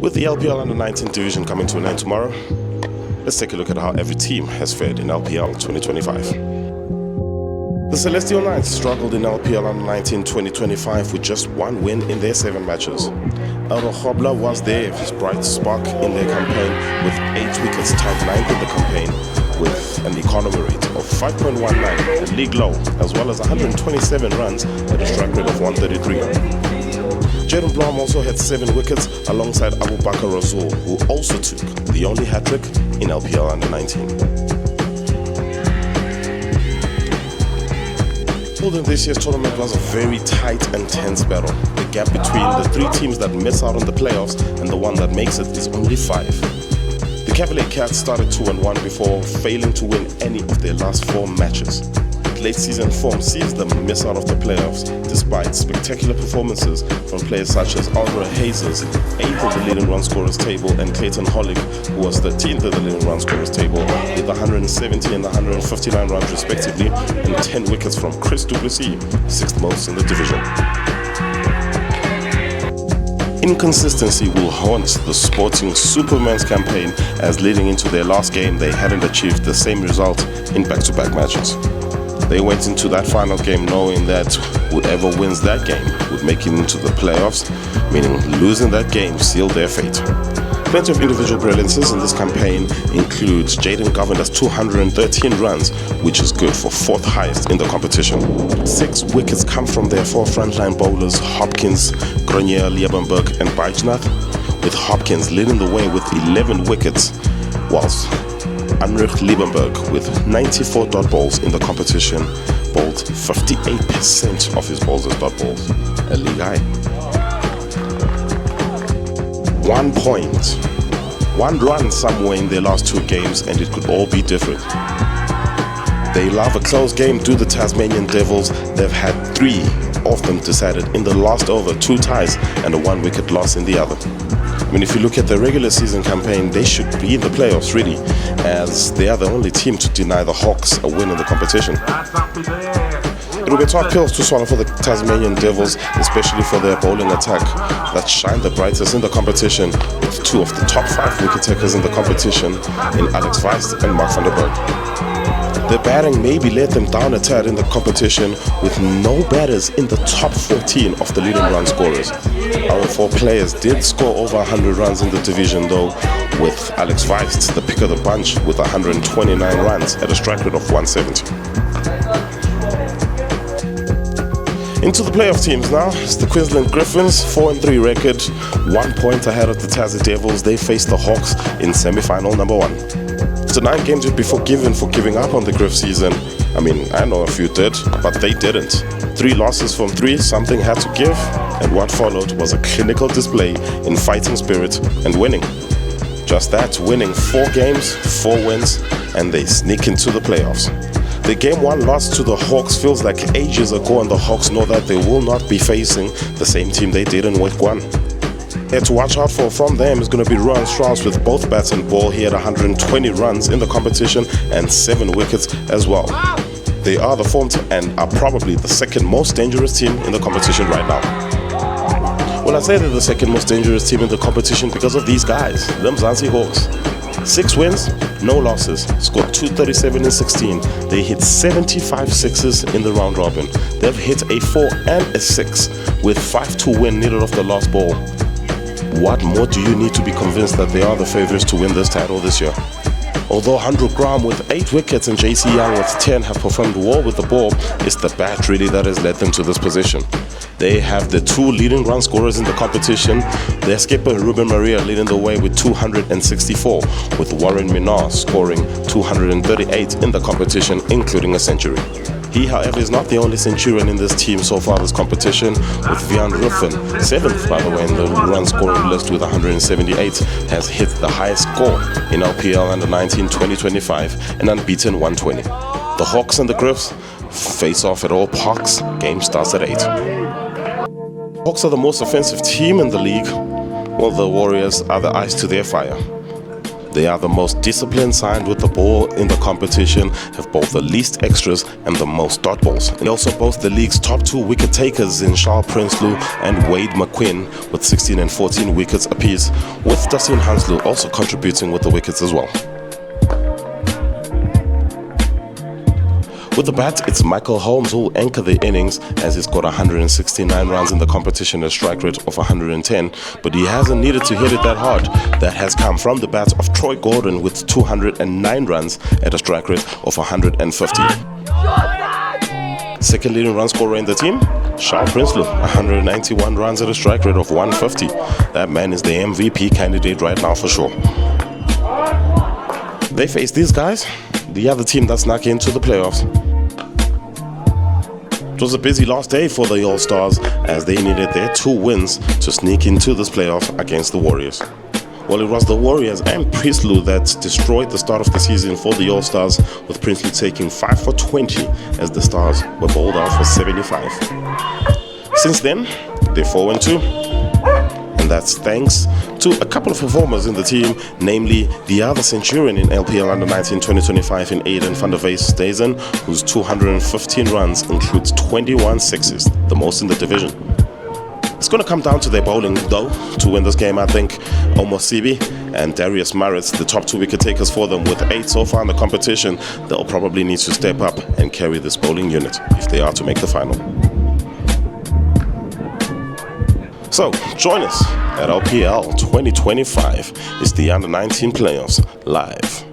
With the LPL Under-19 division coming to an end tomorrow, let's take a look at how every team has fared in LPL 2025. The Celestial Knights struggled in LPL Under-19 2025 with just one win in their 7 matches. El Rojobla was their bright spark in their campaign with 8 wickets, tied 9th in the campaign with an economy rate of 5.19, a league low, as well as 127 runs at a strike rate of 133. Jaden Blom also had 7 wickets alongside Abu Bakr Rasul, who also took the only hat-trick in LPL Under-19. In this year's tournament was a very tight and tense battle. The gap between the 3 teams that miss out on the playoffs and the one that makes it is only 5. The Cavalier Cats started 2-1 before failing to win any of their last 4 matches. Late season form sees them miss out of the playoffs despite spectacular performances from players such as Aldra Hazes, 8th of the leading run scorers table, and Clayton Hollick, who was 13th of the leading run scorers table with 170 and 159 runs respectively, and 10 wickets from Chris Duplessis, 6th most in the division. Inconsistency will haunt the Sporting Supermen's campaign, as leading into their last game they hadn't achieved the same result in back-to-back matches. They went into that final game knowing that whoever wins that game would make it into the playoffs, meaning losing that game sealed their fate. Plenty of individual brilliances in this campaign includes Jaden Govinder's 213 runs, which is good for 4th highest in the competition. 6 wickets come from their 4 frontline bowlers, Hopkins, Grenier, Liebenberg and Bijnath, with Hopkins leading the way with 11 wickets, whilst Anrich Liebenberg with 94 dot balls in the competition bowled 58% of his balls as dot balls, a league high. 1 point, 1 run somewhere in their last 2 games, and it could all be different. They love a close game to the Tasmanian Devils. They've had 3 of them decided in the last over, 2 ties and a 1 wicket loss in the other. I mean, if you look at the regular season campaign, they should be in the playoffs really, as they are the only team to deny the Hawks a win in the competition. It will be a tough pill to swallow for the Tasmanian Devils, especially for their bowling attack that shine the brightest in the competition, with 2 of the top 5 wicket takers in the competition in Alex Weist and Mark van der Berg. Their batting maybe let them down a tad in the competition, with no batters in the top 14 of the leading run scorers. Our 4 players did score over 100 runs in the division though, with Alex Weist the pick of the bunch with 129 runs at a strike rate of 170. Into the playoff teams now. It's the Queensland Griffins, 4-3 record, 1 point ahead of the Tassie Devils. They face the Hawks in semi-final number 1. So 9 games you'd be forgiven for giving up on the Griff season. I mean, I know a few did, but they didn't. 3 losses from 3, something had to give, and what followed was a clinical display in fighting spirit and winning. Just that, winning 4 games, 4 wins, and they sneak into the playoffs. The game 1 loss to the Hawks feels like ages ago, and the Hawks know that they will not be facing the same team they did in week 1. Here to watch out for from them is going to be Rowan Strauss with both bats and ball. He had 120 runs in the competition and 7 wickets as well. They are the formed and are probably the 2nd most dangerous team in the competition right now. Well, I say they're the 2nd most dangerous team in the competition because of these guys, them Mzansi Hawks. 6 wins, no losses, scored 237 in 16. They hit 75 sixes in the round robin. They've hit a 4 and a 6 with 5 to win needed off the last ball. What more do you need to be convinced that they are the favourites to win this title this year? Although Handruk Graham with 8 wickets and JC Young with 10 have performed well with the ball, it's the bat really that has led them to this position. They have the 2 leading run scorers in the competition. Their skipper Ruben Maria leading the way with 264, with Warren Minar scoring 238 in the competition, including a century. He, however, is not the only centurion in this team so far this competition, with Vian Ruffen, 7th by the way in the run scoring list with 178, has hit the highest score in LPL Under-19 2025, an unbeaten 120. The Hawks and the Griffs face off at all parks. Game starts at 8. Hawks are the most offensive team in the league, while the Warriors are the ice to their fire. They are the most disciplined side with the ball in the competition, have both the least extras and the most dot balls. They also boast the league's top 2 wicket takers in Charles Prinsloo and Wade McQuinn with 16 and 14 wickets apiece, with Dasin Hanslu also contributing with the wickets as well. With the bat, it's Michael Holmes who will anchor the innings as he scored 169 runs in the competition at a strike rate of 110, but he hasn't needed to hit it that hard. That has come from the bat of Troy Gordon with 209 runs at a strike rate of 150. Second leading run scorer in the team, Charles Prinsloo, 191 runs at a strike rate of 150. That man is the MVP candidate right now for sure. They face these guys, the other team that snuck into the playoffs. It was a busy last day for the Allstars as they needed their 2 wins to sneak into this playoff against the Warriors. Well, it was the Warriors and Prinsloo that destroyed the start of the season for the Allstars, with Prinsloo taking 5 for 20 as the Stars were bowled out for 75. Since then, they're 4-2. And that's thanks to a couple of performers in the team, namely the other Centurion in LPL U19 2025 in Aiden van der Vees-Stazen, whose 215 runs includes 21 sixes, the most in the division. It's going to come down to their bowling, though, to win this game. I think Omar Sibi and Darius Maritz, the top 2 wicket takers for them, with 8 so far in the competition, they'll probably need to step up and carry this bowling unit if they are to make the final. So, join us at LPL 2025. It's the Under-19 playoffs live.